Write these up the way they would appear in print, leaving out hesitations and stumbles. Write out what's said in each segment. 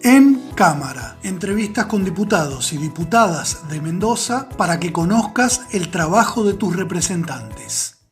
En Cámara, entrevistas con diputados y diputadas de Mendoza para que conozcas el trabajo de tus representantes.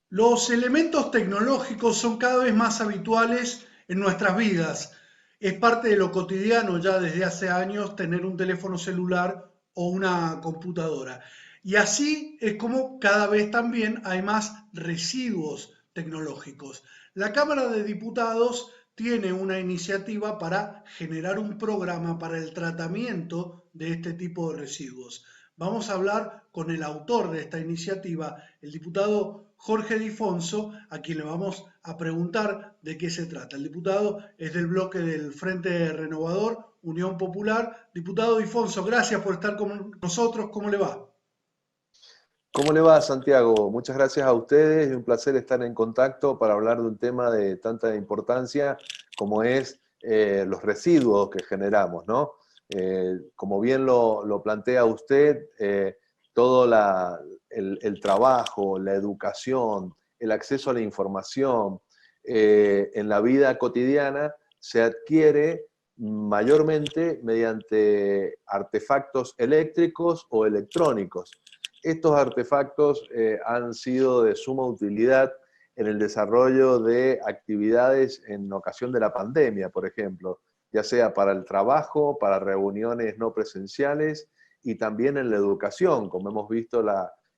Los elementos tecnológicos son cada vez más habituales en nuestras vidas. Es parte de lo cotidiano ya desde hace años tener un teléfono celular o una computadora. Y así es como cada vez también hay más residuos tecnológicos. La Cámara de Diputados tiene una iniciativa para generar un programa para el tratamiento de este tipo de residuos. Vamos a hablar con el autor de esta iniciativa, el diputado Jorge Difonso, a quien le vamos a preguntar de qué se trata. El diputado es del bloque del Frente Renovador, Unión Popular. Diputado Difonso, gracias por estar con nosotros. ¿Cómo le va? ¿Cómo le va, Santiago? Muchas gracias a ustedes, es un placer estar en contacto para hablar de un tema de tanta importancia como es los residuos que generamos, ¿no? Como bien lo plantea usted, todo el trabajo, la educación, el acceso a la información en la vida cotidiana se adquiere mayormente mediante artefactos eléctricos o electrónicos. Estos artefactos han sido de suma utilidad en el desarrollo de actividades en ocasión de la pandemia, por ejemplo, ya sea para el trabajo, para reuniones no presenciales y también en la educación, como hemos visto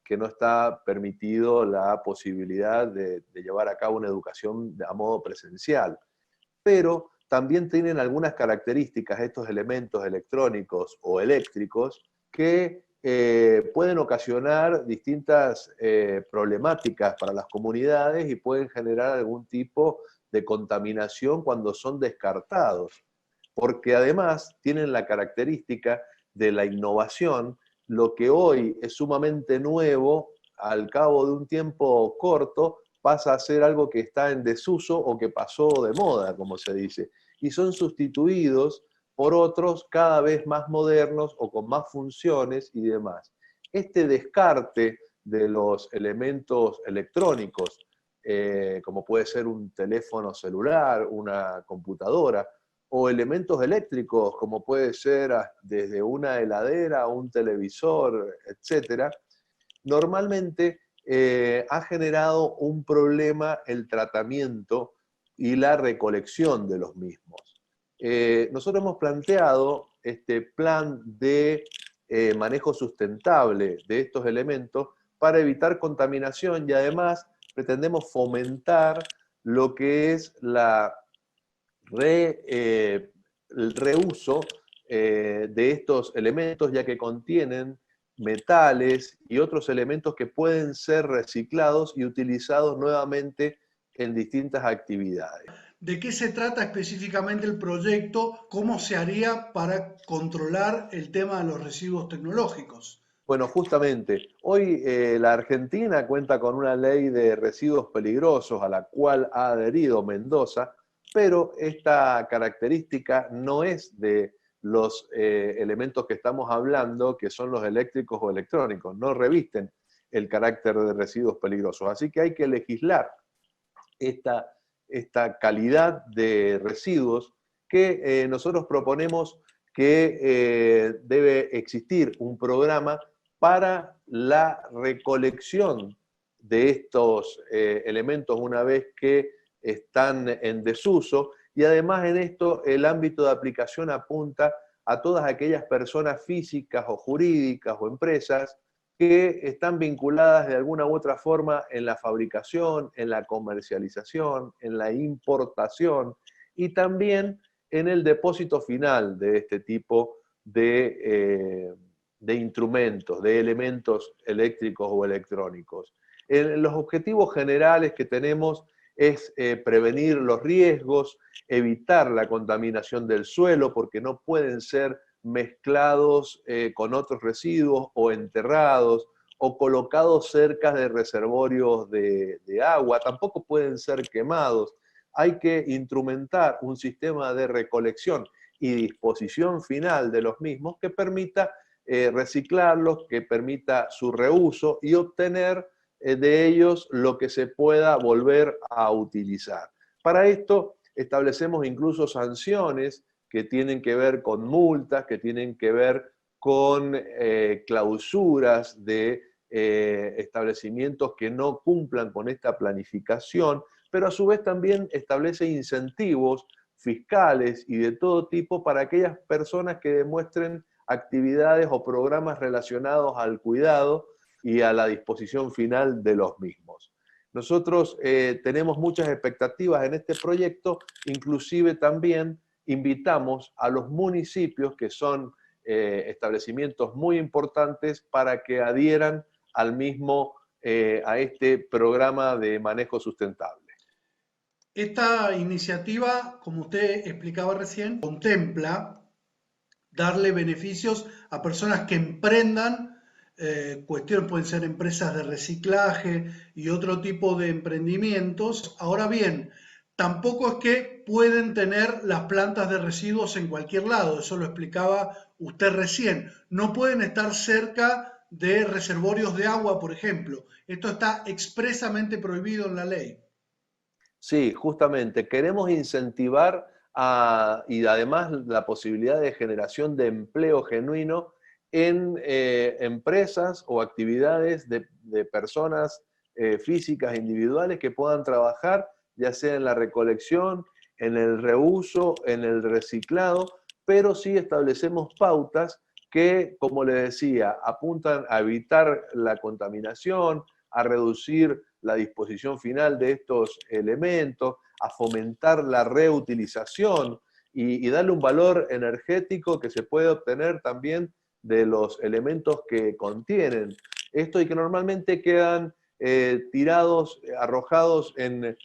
que no está permitido la posibilidad de llevar a cabo una educación a modo presencial. Pero también tienen algunas características estos elementos electrónicos o eléctricos que pueden ocasionar distintas problemáticas para las comunidades y pueden generar algún tipo de contaminación cuando son descartados, porque además tienen la característica de la innovación. Lo que hoy es sumamente nuevo, al cabo de un tiempo corto, pasa a ser algo que está en desuso o que pasó de moda, como se dice, y son sustituidos por otros cada vez más modernos o con más funciones y demás. Este descarte de los elementos electrónicos, como puede ser un teléfono celular, una computadora, o elementos eléctricos, como puede ser desde una heladera, un televisor, etcétera, normalmente ha generado un problema el tratamiento y la recolección de los mismos. Nosotros hemos planteado este plan de manejo sustentable de estos elementos para evitar contaminación y además pretendemos fomentar lo que es el reuso de estos elementos, ya que contienen metales y otros elementos que pueden ser reciclados y utilizados nuevamente en distintas actividades. ¿De qué se trata específicamente el proyecto? ¿Cómo se haría para controlar el tema de los residuos tecnológicos? Bueno, justamente, hoy la Argentina cuenta con una ley de residuos peligrosos a la cual ha adherido Mendoza, pero esta característica no es de los elementos que estamos hablando, que son los eléctricos o electrónicos, no revisten el carácter de residuos peligrosos. Así que hay que legislar esta calidad de residuos que nosotros proponemos que debe existir un programa para la recolección de estos elementos una vez que están en desuso, y además en esto el ámbito de aplicación apunta a todas aquellas personas físicas o jurídicas o empresas que están vinculadas de alguna u otra forma en la fabricación, en la comercialización, en la importación y también en el depósito final de este tipo de instrumentos, de elementos eléctricos o electrónicos. Los objetivos generales que tenemos es prevenir los riesgos, evitar la contaminación del suelo, porque no pueden ser mezclados con otros residuos o enterrados o colocados cerca de reservorios de agua, tampoco pueden ser quemados. Hay que instrumentar un sistema de recolección y disposición final de los mismos que permita reciclarlos, que permita su reuso y obtener de ellos lo que se pueda volver a utilizar. Para esto establecemos incluso sanciones que tienen que ver con multas, que tienen que ver con clausuras de establecimientos que no cumplan con esta planificación, pero a su vez también establece incentivos fiscales y de todo tipo para aquellas personas que demuestren actividades o programas relacionados al cuidado y a la disposición final de los mismos. Nosotros tenemos muchas expectativas en este proyecto, inclusive también invitamos a los municipios, que son establecimientos muy importantes, para que adhieran al mismo, a este programa de manejo sustentable. Esta iniciativa, como usted explicaba recién, contempla darle beneficios a personas que emprendan cuestiones, pueden ser empresas de reciclaje y otro tipo de emprendimientos. Ahora bien, tampoco es que pueden tener las plantas de residuos en cualquier lado, eso lo explicaba usted recién. No pueden estar cerca de reservorios de agua, por ejemplo. Esto está expresamente prohibido en la ley. Sí, justamente, queremos incentivar y además la posibilidad de generación de empleo genuino en empresas o actividades de personas físicas individuales que puedan trabajar, ya sea en la recolección, en el reuso, en el reciclado, pero sí establecemos pautas que, como le decía, apuntan a evitar la contaminación, a reducir la disposición final de estos elementos, a fomentar la reutilización y darle un valor energético que se puede obtener también de los elementos que contienen esto y que normalmente quedan tirados, arrojados en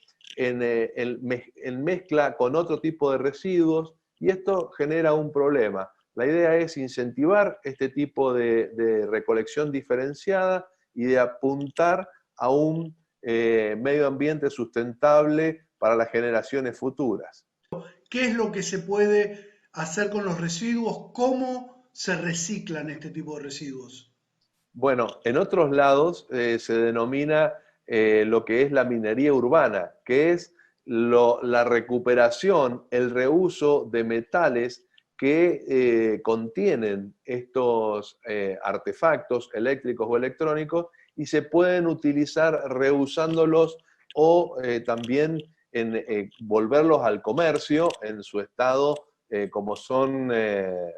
mezcla con otro tipo de residuos, y esto genera un problema. La idea es incentivar este tipo de recolección diferenciada y de apuntar a un medio ambiente sustentable para las generaciones futuras. ¿Qué es lo que se puede hacer con los residuos? ¿Cómo se reciclan este tipo de residuos? Bueno, en otros lados se denomina lo que es la minería urbana, que es la recuperación, el reuso de metales que contienen estos artefactos eléctricos o electrónicos y se pueden utilizar reusándolos o también en volverlos al comercio en su estado como son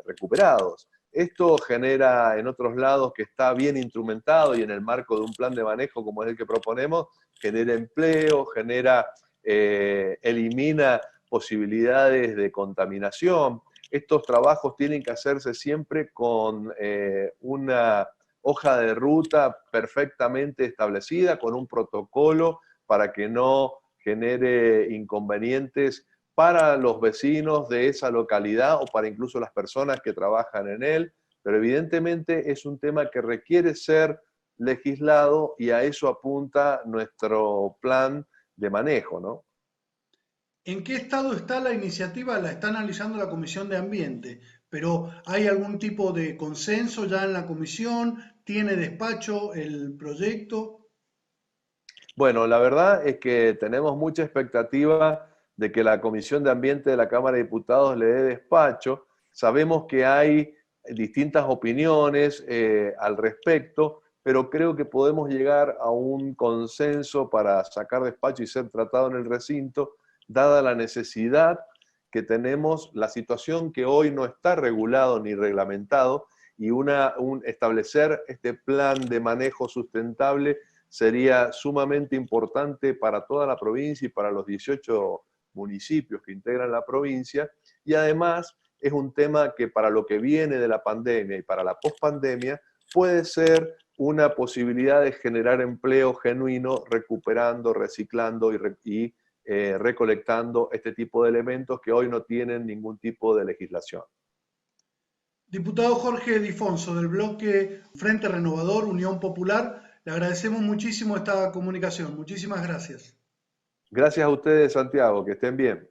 recuperados. Esto genera en otros lados, que está bien instrumentado y en el marco de un plan de manejo como es el que proponemos, genera empleo, elimina posibilidades de contaminación. Estos trabajos tienen que hacerse siempre con una hoja de ruta perfectamente establecida, con un protocolo para que no genere inconvenientes para los vecinos de esa localidad o para incluso las personas que trabajan en él, pero evidentemente es un tema que requiere ser legislado y a eso apunta nuestro plan de manejo, ¿no? ¿En qué estado está la iniciativa? La está analizando la Comisión de Ambiente, pero ¿hay algún tipo de consenso ya en la comisión? ¿Tiene despacho el proyecto? Bueno, la verdad es que tenemos mucha expectativa de que la Comisión de Ambiente de la Cámara de Diputados le dé despacho. Sabemos que hay distintas opiniones al respecto, pero creo que podemos llegar a un consenso para sacar despacho y ser tratado en el recinto, dada la necesidad que tenemos, la situación que hoy no está regulado ni reglamentado, y establecer este plan de manejo sustentable sería sumamente importante para toda la provincia y para los 18 municipios que integran la provincia, y además es un tema que para lo que viene de la pandemia y para la pospandemia puede ser una posibilidad de generar empleo genuino recuperando, reciclando y recolectando este tipo de elementos que hoy no tienen ningún tipo de legislación. Diputado Jorge Difonso, del bloque Frente Renovador, Unión Popular, le agradecemos muchísimo esta comunicación. Muchísimas gracias. Gracias a ustedes, Santiago, que estén bien.